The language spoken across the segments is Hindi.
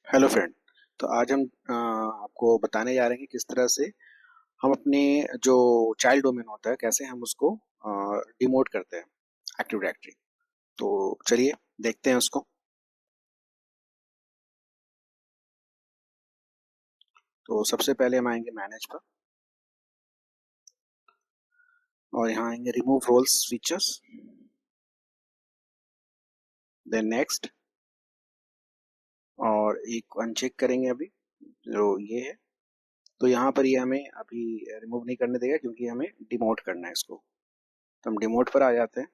Hello friend. तो आज हम आपको बताने जा रहे हैं कि किस तरह से हम अपने जो चाइल्ड डोमेन होता है कैसे हम उसको डिमोट करते हैं एक्टिव डायरेक्टरी। तो चलिए देखते हैं उसको। तो सबसे पहले हम आएंगे मैनेज पर और यहाँ आएंगे remove roles features, then next, और एक अनचेक करेंगे अभी जो ये है। तो यहाँ पर ये हमें अभी रिमूव नहीं करने देगा क्योंकि हमें डिमोट करना है इसको। तो हम डिमोट पर आ जाते हैं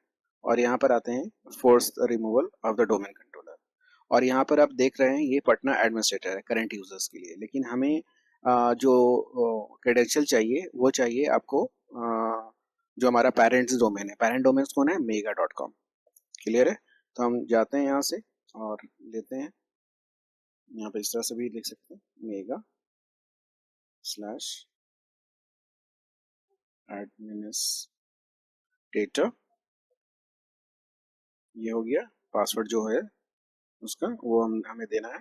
और यहाँ पर आते हैं force removal of the domain controller. और यहाँ पर आप देख रहे हैं ये पटना एडमिनिस्ट्रेटर है करंट यूजर्स के लिए, लेकिन हमें जो क्रेडेंशियल चाहिए वो चाहिए आपको जो हमारा पेरेंट्स डोमेन है। पेरेंट डोमेन कौन है? Mega dot com. क्लियर है? तो हम जाते हैं यहाँ से और लेते हैं, यहाँ पे इस तरह से भी लिख सकते हैं, मेगा स्लैश एडमिनिस्ट्रेटर। ये हो गया पासवर्ड जो है उसका, वो हमें देना है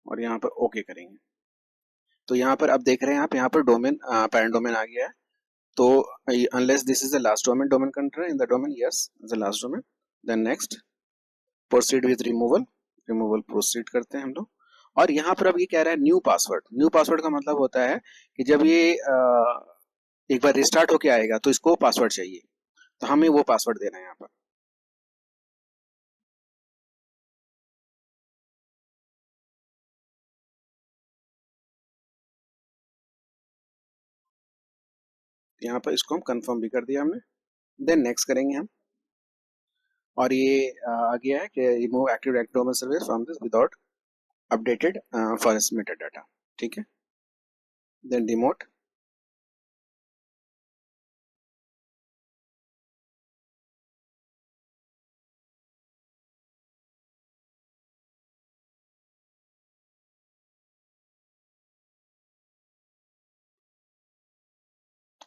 और यहाँ पर ओके करेंगे। तो यहाँ पर आप देख रहे हैं, आप यहाँ पर डोमेन पेरेंट डोमेन आ गया है। तो unless this is the last domain controller in the domain, yes, the last domain, then next proceed with removal proceed करते हैं हम लोग। और यहाँ पर अब ये कह रहा है न्यू पासवर्ड। न्यू पासवर्ड का मतलब होता है कि जब ये एक बार रिस्टार्ट होके आएगा तो इसको पासवर्ड चाहिए, तो हमें वो पासवर्ड देना है यहाँ पर। यहाँ पर इसको हम कंफर्म भी कर दिया हमने, देन नेक्स्ट करेंगे हम। और ये आ गया है कि remove active directory domain service from this without updated forest metadata. ठीक है, देन डिमोट।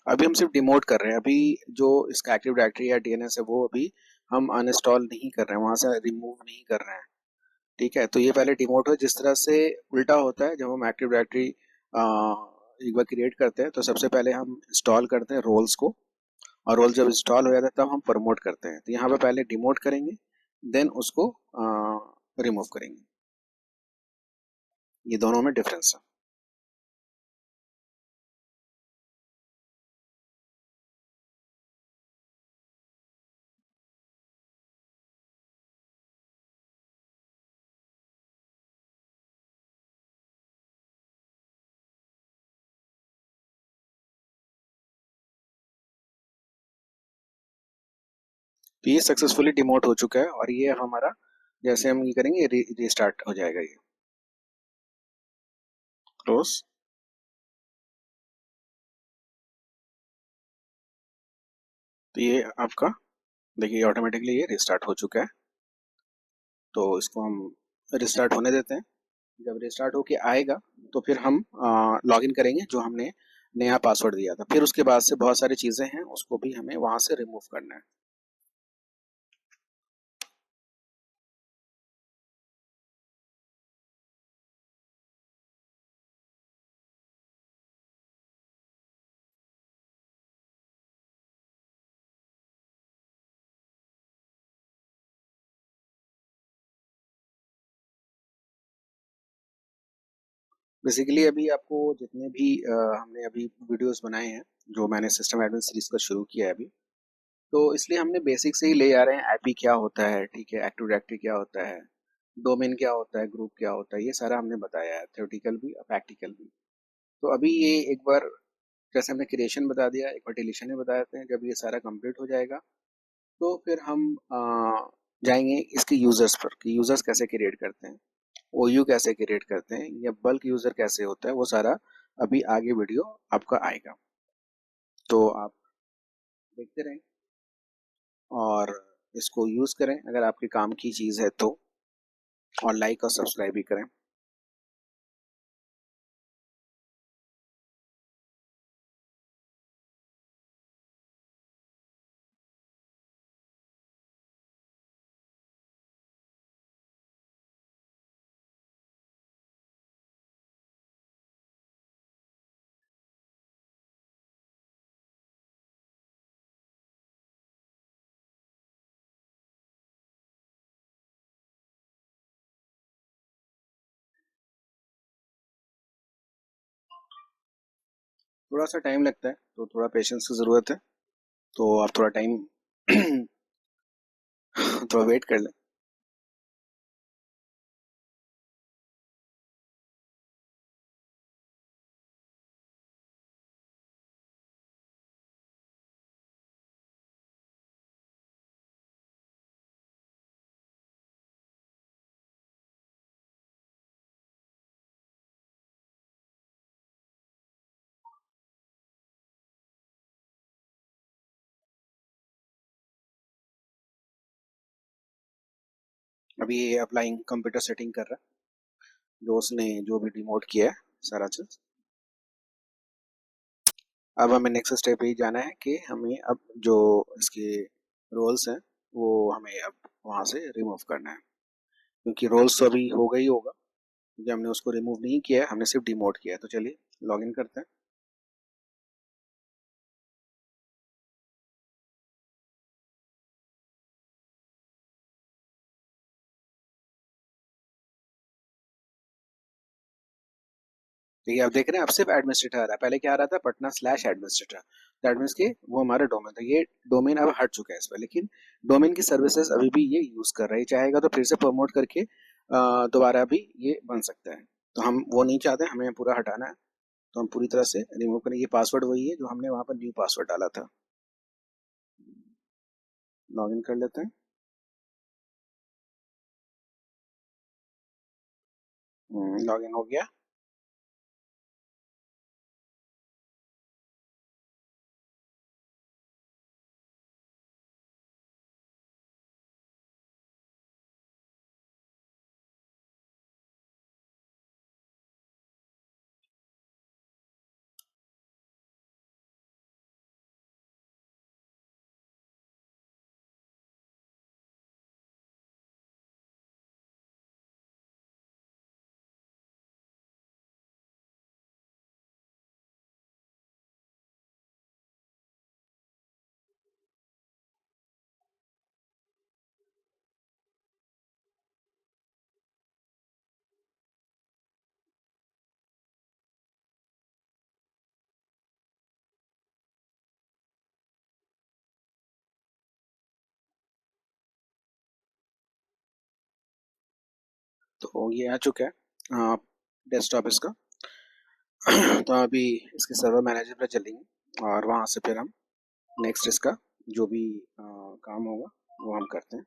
अभी हम सिर्फ डिमोट कर रहे हैं, अभी जो इसका एक्टिव डायरेक्टरी या डीएनएस है वो अभी हम अनइंस्टॉल नहीं कर रहे हैं, वहां से रिमूव नहीं कर रहे हैं। ठीक है, तो ये पहले डिमोट हो। जिस तरह से उल्टा होता है, जब हम एक्टिव डायरेक्टरी एक बार क्रिएट करते हैं तो सबसे पहले हम इंस्टॉल करते हैं रोल्स को, और रोल जब इंस्टॉल हो जाता है तब हम प्रमोट करते हैं। तो यहाँ पे पहले डिमोट करेंगे, देन उसको रिमूव करेंगे। ये दोनों में डिफरेंस है। तो ये सक्सेसफुली डिमोट हो चुका है और ये हमारा, जैसे हम ये करेंगे रीस्टार्ट हो जाएगा ये। क्लोज। तो ये आपका देखिए ऑटोमेटिकली ये रिस्टार्ट हो चुका है। तो इसको हम रिस्टार्ट होने देते हैं। जब रिस्टार्ट होके आएगा तो फिर हम लॉगिन करेंगे जो हमने नया पासवर्ड दिया था। फिर उसके बाद से बहुत सारी चीज़ें हैं उसको भी हमें वहाँ से रिमूव करना है। बेसिकली अभी आपको जितने भी हमने अभी वीडियोस बनाए हैं, जो मैंने सिस्टम एडमिन सीरीज का शुरू किया है अभी, तो इसलिए हमने बेसिक से ही ले जा रहे हैं। आईपी क्या होता है, ठीक है, एक्टिव डायरेक्टरी क्या होता है, डोमेन क्या होता है, ग्रुप क्या होता है, ये सारा हमने बताया है, थ्योरेटिकल भी और प्रैक्टिकल भी। तो अभी ये एक बार, जैसे हमने क्रिएशन बता दिया, एक बार डिलीशन में बता देते हैं। जब ये सारा कंप्लीट हो जाएगा तो फिर हम जाएंगे इसके यूजर्स पर कि यूजर्स कैसे क्रिएट करते हैं, ओयू कैसे क्रिएट करते हैं, या बल्क यूजर कैसे होता है, वो सारा अभी आगे वीडियो आपका आएगा। तो आप देखते रहें और इसको यूज करें अगर आपके काम की चीज है तो, और लाइक और सब्सक्राइब भी करें। थोड़ा सा टाइम लगता है, तो थोड़ा पेशेंस की ज़रूरत है। तो आप थोड़ा टाइम थोड़ा वेट कर लें। अभी ये अप्लाइंग कंप्यूटर सेटिंग कर रहा है, जो उसने जो भी डिमोट किया है सारा चीज़। अब हमें नेक्स्ट स्टेप पे ही जाना है कि हमें अब जो इसके रोल्स हैं वो हमें अब वहाँ से रिमूव करना है, क्योंकि रोल्स तो अभी होगा ही होगा, क्योंकि हमने उसको रिमूव नहीं किया है, हमने सिर्फ डिमोट किया है। तो चलिए लॉग इन करते हैं। देखिए आप देख रहे हैं, अब सिर्फ एडमिनिस्ट्रेटर आ रहा है, पहले क्या आ रहा था, पटना स्लैश एडमिनिस्ट्रेटर। तो एडमिन के वो हमारा डोमेन था, ये डोमेन अब हट चुका है इस पर, लेकिन डोमेन की सर्विसेज अभी भी ये यूज कर रहा है। चाहेगा तो फिर से प्रमोट करके दोबारा भी ये बन सकता है। तो हम वो नहीं चाहते, हमें पूरा हटाना है। तो हम पूरी तरह से रिमूव करें। ये पासवर्ड वही है जो हमने वहाँ पर न्यू पासवर्ड डाला था। लॉग इन कर लेते हैं। लॉग इन हो गया। तो ये आ चुका है डेस्कटॉप इसका। तो अभी इसके सर्वर मैनेजर पर चलेंगे और वहाँ से फिर हम नेक्स्ट इसका जो भी काम होगा वो हम करते हैं।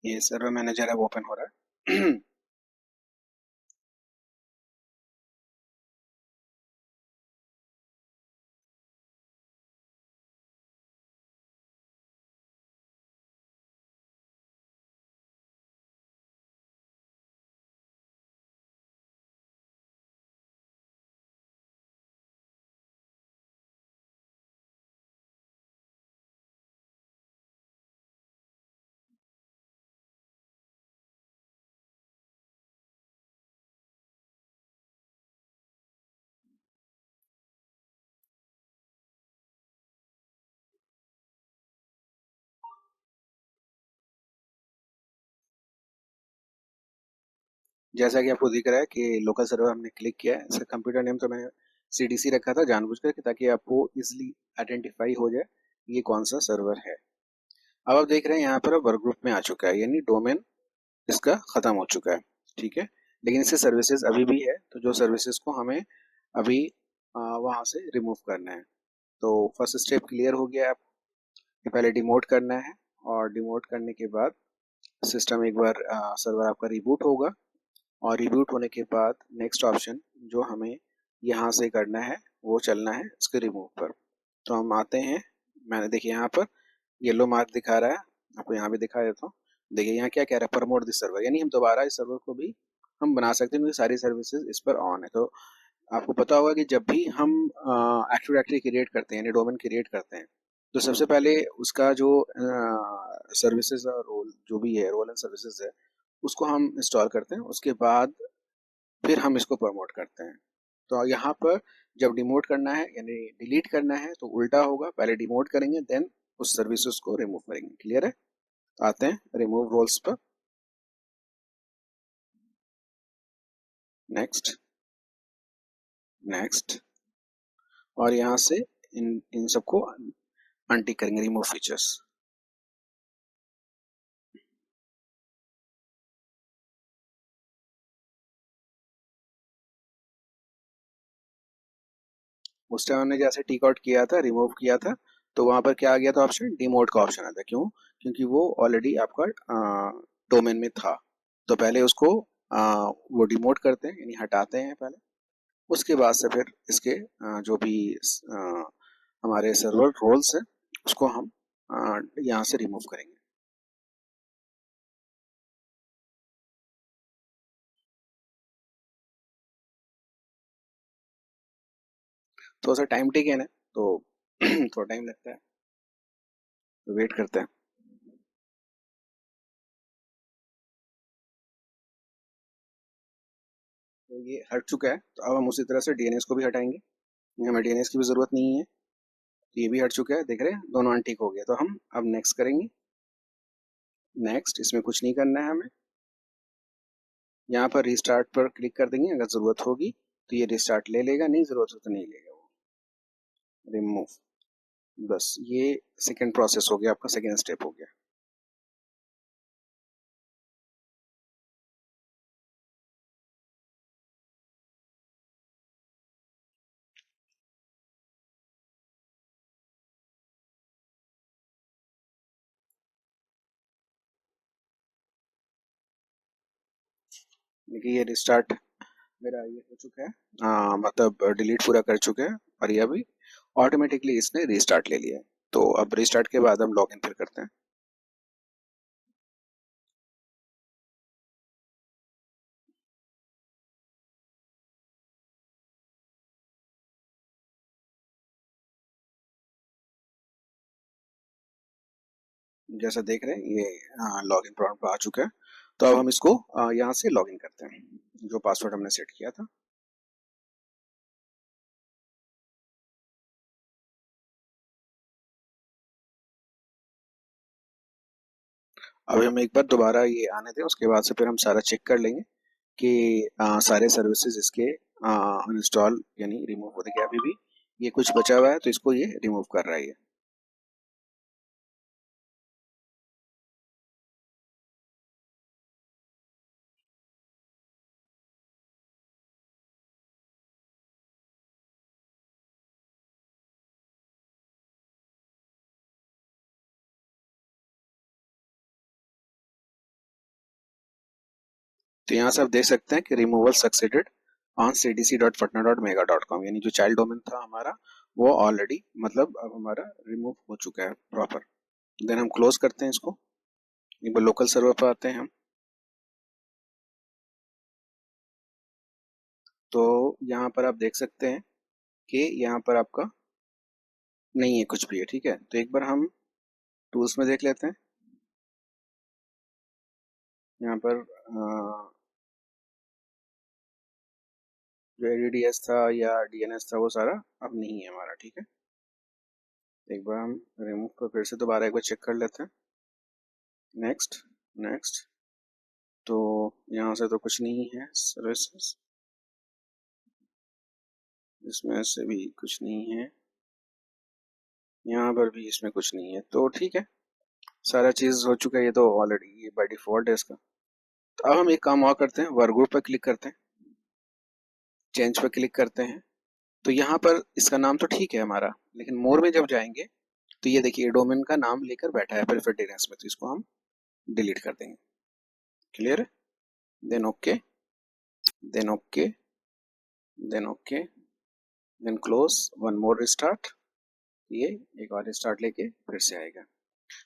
ये सर्वर मैनेजर अब ओपन हो रहा है। जैसा कि आपको दिख रहा है कि लोकल सर्वर हमने क्लिक किया है, इसका कंप्यूटर नेम तो मैंने सीडीसी रखा था जानबूझकर कि ताकि आपको इजीली आइडेंटिफाई हो जाए ये कौन सा सर्वर है। अब आप देख रहे हैं यहाँ पर वर्क ग्रुप में आ चुका है, यानी डोमेन इसका खत्म हो चुका है। ठीक है, लेकिन इससे सर्विसेज अभी भी है, तो जो सर्विसेज को हमें अभी वहाँ से रिमूव करना है। तो फर्स्ट स्टेप क्लियर हो गया है। कि पहले डिमोट करना है, और डिमोट करने के बाद सिस्टम एक बार सर्वर आपका रिबूट होगा, और रिबूट होने के बाद नेक्स्ट ऑप्शन जो हमें यहाँ से करना है वो चलना है इसके रिमूव पर। तो हम आते हैं, मैंने देखिए यहाँ पर येलो मार्क दिखा रहा है, आपको यहाँ भी दिखा देता हूँ। देखिए यहाँ क्या कह रहा है, प्रमोट दिस सर्वर, यानी हम दोबारा इस सर्वर को भी हम बना सकते हैं, क्योंकि सारी सर्विसेज इस पर ऑन है। तो आपको पता होगा कि जब भी हम एक्टिव डायरेक्टरी क्रिएट करते हैं यानी डोमेन क्रिएट करते हैं, तो सबसे पहले उसका जो सर्विसेज और रोल जो भी है, रोल एंड सर्विसेज है, उसको हम इंस्टॉल करते हैं। उसके बाद फिर हम इसको प्रमोट करते हैं। तो यहाँ पर जब डिमोट करना है यानी डिलीट करना है तो उल्टा होगा, पहले डिमोट करेंगे देन उस सर्विसेज को रिमूव करेंगे। क्लियर है? आते हैं रिमूव रोल्स पर। नेक्स्ट, नेक्स्ट, और यहाँ से इन इन सबको अनटिक करेंगे, रिमूव फीचर्स। उस टाइम हमने जैसे टिक आउट किया था, रिमूव किया था, तो वहां पर क्या आ गया था ऑप्शन? डिमोट का ऑप्शन आता है। क्यों? क्योंकि वो ऑलरेडी आपका डोमेन में था। तो पहले उसको वो डिमोट करते हैं यानी हटाते हैं पहले। उसके बाद से फिर इसके जो भी हमारे सर्वर रोल्स हैं उसको हम यहाँ से रिमूव करेंगे। थोड़ा सा टाइम टेकन है तो थोड़ा टाइम लगता है, तो वेट करते हैं। तो ये हट चुका है, तो अब हम उसी तरह से डीएनएस को भी हटाएंगे। हमें डीएनएस की भी जरूरत नहीं है, तो ये भी हट चुका है। देख रहे हैं दोनों अनटिक हो गया। तो हम अब नेक्स्ट करेंगे। नेक्स्ट, इसमें कुछ नहीं करना है हमें। यहाँ पर रिस्टार्ट पर क्लिक कर देंगे, अगर जरूरत होगी तो ये रिस्टार्ट ले लेगा, नहीं जरूरत हो तो नहीं लेगा वो। रिमूव, बस ये सेकेंड प्रोसेस हो गया, आपका सेकेंड स्टेप हो गया। देखिए ये रिस्टार्ट मेरा ये हो चुका है, मतलब डिलीट पूरा कर चुके हैं, और ये अभी ऑटोमेटिकली इसने रिस्टार्ट ले लिया है। तो अब रिस्टार्ट के बाद हम लॉग इन फिर करते हैं। जैसा देख रहे हैं ये लॉग इन प्रॉम्प्ट आ चुका है। तो अब हम इसको यहाँ से लॉग इन करते हैं, जो पासवर्ड हमने सेट किया था। अब हम एक बार दोबारा ये आने दें, उसके बाद से फिर हम सारा चेक कर लेंगे कि सारे सर्विसेज इसके अनइंस्टॉल यानी रिमूव हो गए। अभी भी ये कुछ बचा हुआ है तो इसको ये रिमूव कर रहा है ये। तो यहाँ से आप देख सकते हैं कि रिमूवल सक्सेडेड ऑन cdc.patna.mega.com, यानी जो चाइल्ड डोमेन था हमारा वो ऑलरेडी मतलब अब हमारा रिमूव हो चुका है प्रॉपर। देन हम क्लोज करते हैं इसको। एक बार लोकल सर्वर पर आते हैं हम। तो यहाँ पर आप देख सकते हैं कि यहाँ पर आपका नहीं है कुछ भी है, ठीक है। तो एक बार हम टूल्स में देख लेते हैं। यहाँ पर जो एडीडीएस था या डीएनएस था वो सारा अब नहीं है हमारा, ठीक है। एक बार हम रिमूव को फिर से दोबारा एक बार चेक कर लेते हैं। नेक्स्ट, नेक्स्ट, तो यहाँ से तो कुछ नहीं है सर्विसेज, इसमें से भी कुछ नहीं है, यहाँ पर भी इसमें कुछ नहीं है। तो ठीक है, सारा चीज हो चुका है, ये तो ऑलरेडी ये बाय डिफॉल्ट है इसका। तो अब हम एक काम और करते हैं, वर्क ग्रुप पर क्लिक करते हैं, चेंज पर क्लिक करते हैं। तो यहाँ पर इसका नाम तो ठीक है हमारा, लेकिन मोर में जब जाएंगे तो ये देखिए डोमेन का नाम लेकर बैठा है प्रेफर्ड डीएनएस में, तो इसको हम डिलीट कर देंगे। क्लियर है? Then okay, then okay, then okay, then close, one more restart. ये एक और रिस्टार्ट लेके फिर से आएगा।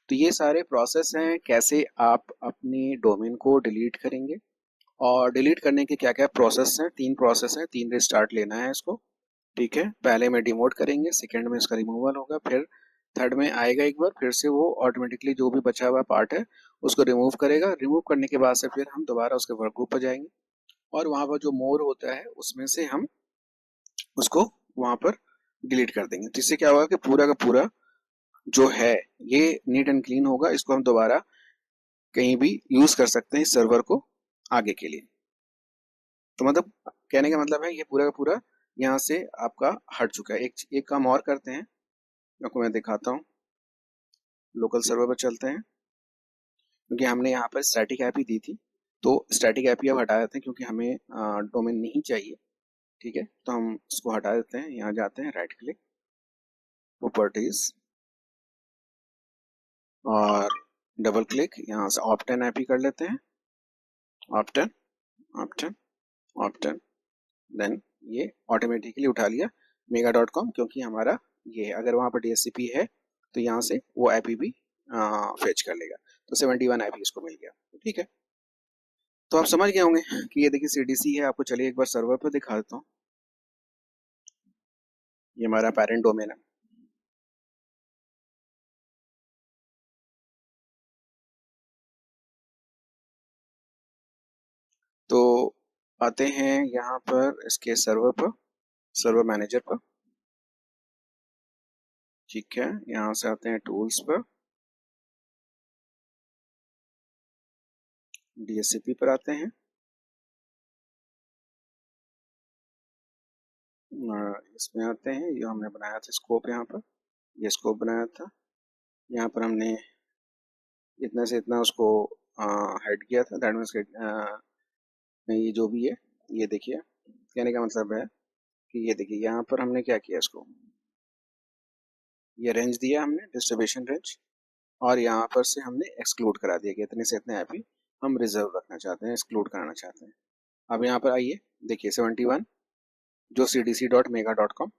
तो ये सारे प्रोसेस हैं कैसे आप अपनी डोमेन को डिलीट करेंगे। और डिलीट करने के क्या क्या प्रोसेस हैं? तीन प्रोसेस हैं, तीन रिस्टार्ट लेना है इसको, ठीक है। पहले में डिमोट करेंगे, सेकंड में इसका रिमूवल होगा, फिर थर्ड में आएगा एक बार, फिर से वो ऑटोमेटिकली जो भी बचा हुआ पार्ट है उसको रिमूव करेगा। रिमूव करने के बाद से फिर हम दोबारा उसके वर्क ग्रुप पर जाएंगे और वहाँ पर जो मोर होता है उसमें से हम उसको वहाँ पर डिलीट कर देंगे। जिससे क्या होगा कि पूरा का पूरा जो है ये नीट एंड क्लीन होगा। इसको हम दोबारा कहीं भी यूज कर सकते हैं इस सर्वर को आगे के लिए। तो मतलब कहने का मतलब है ये पूरा का पूरा यहाँ से आपका हट चुका है। एक काम और करते हैं, आपको मैं दिखाता हूँ। लोकल सर्वर पर चलते हैं, क्योंकि हमने यहाँ पर स्टैटिक ऐप ही दी थी, तो स्टैटिक ऐप ही अब हटा देते हैं क्योंकि हमें डोमेन नहीं चाहिए। ठीक है, तो हम इसको हटा देते हैं। यहाँ जाते हैं, राइट क्लिक, प्रॉपर्टीज, और डबल क्लिक, यहाँ से ऑप्टन ऐप ही कर लेते हैं। ऑप्टन, ऑप्टन, ऑप्टन, देन ये ऑटोमेटिकली उठा लिया mega.com, क्योंकि हमारा ये है। अगर वहाँ पर DHCP है तो यहाँ से वो ऐप ही भी फेच कर लेगा। तो 71 ऐप ही इसको मिल गया। ठीक है, तो आप समझ गए होंगे कि ये देखिए CDC है। आपको चलिए एक बार सर्वर पर दिखा देता हूँ। ये हमारा पेरेंट डोमेन है। तो आते हैं यहाँ पर इसके सर्वर पर, सर्वर मैनेजर पर। ठीक है, यहाँ से आते हैं टूल्स पर, DHCP पर आते हैं, इसमें आते हैं। ये हमने बनाया था स्कोप, यहाँ पर ये स्कोप बनाया था। यहाँ पर हमने इतना से इतना उसको हाइड किया था। दैट मीन्स ये जो भी है, ये देखिए, कहने का मतलब है कि ये देखिए यहाँ पर हमने क्या किया, इसको ये रेंज दिया हमने, डिस्ट्रीब्यूशन रेंज, और यहाँ पर से हमने एक्सक्लूड करा दिया कि इतने से इतने ऐप ही हम रिजर्व रखना चाहते हैं, एक्सक्लूड कराना चाहते हैं। अब यहाँ पर आइए, देखिए 71 जो cdc.mega.com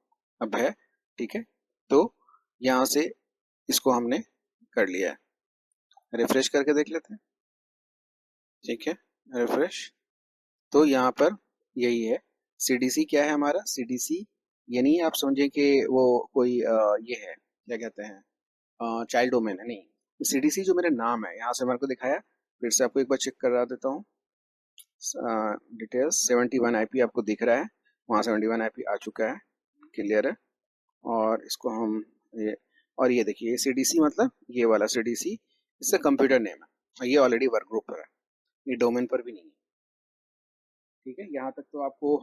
अब है। ठीक है, तो यहाँ से इसको हमने कर लिया है। रिफ्रेश करके देख लेते हैं। ठीक है, रिफ्रेश, तो यहाँ पर यही है। CDC क्या है हमारा, CDC ये नहीं आप समझे कि वो कोई ये है, क्या कहते हैं, चाइल्ड डोमेन है, नहीं। CDC जो मेरा नाम है, यहाँ से मेरे को दिखाया, फिर से आपको एक बार चेक करा देता हूँ। डिटेल्स 71 IP आपको दिख रहा है, वहाँ 71 IP आ चुका है, क्लियर है। और इसको हम ये, और ये देखिए ये CDC मतलब ये वाला CDC, इसका कंप्यूटर नेम है, और ये ऑलरेडी वर्क ग्रुप पर है, ये डोमेन पर भी नहीं है। ठीक है, यहाँ तक तो आपको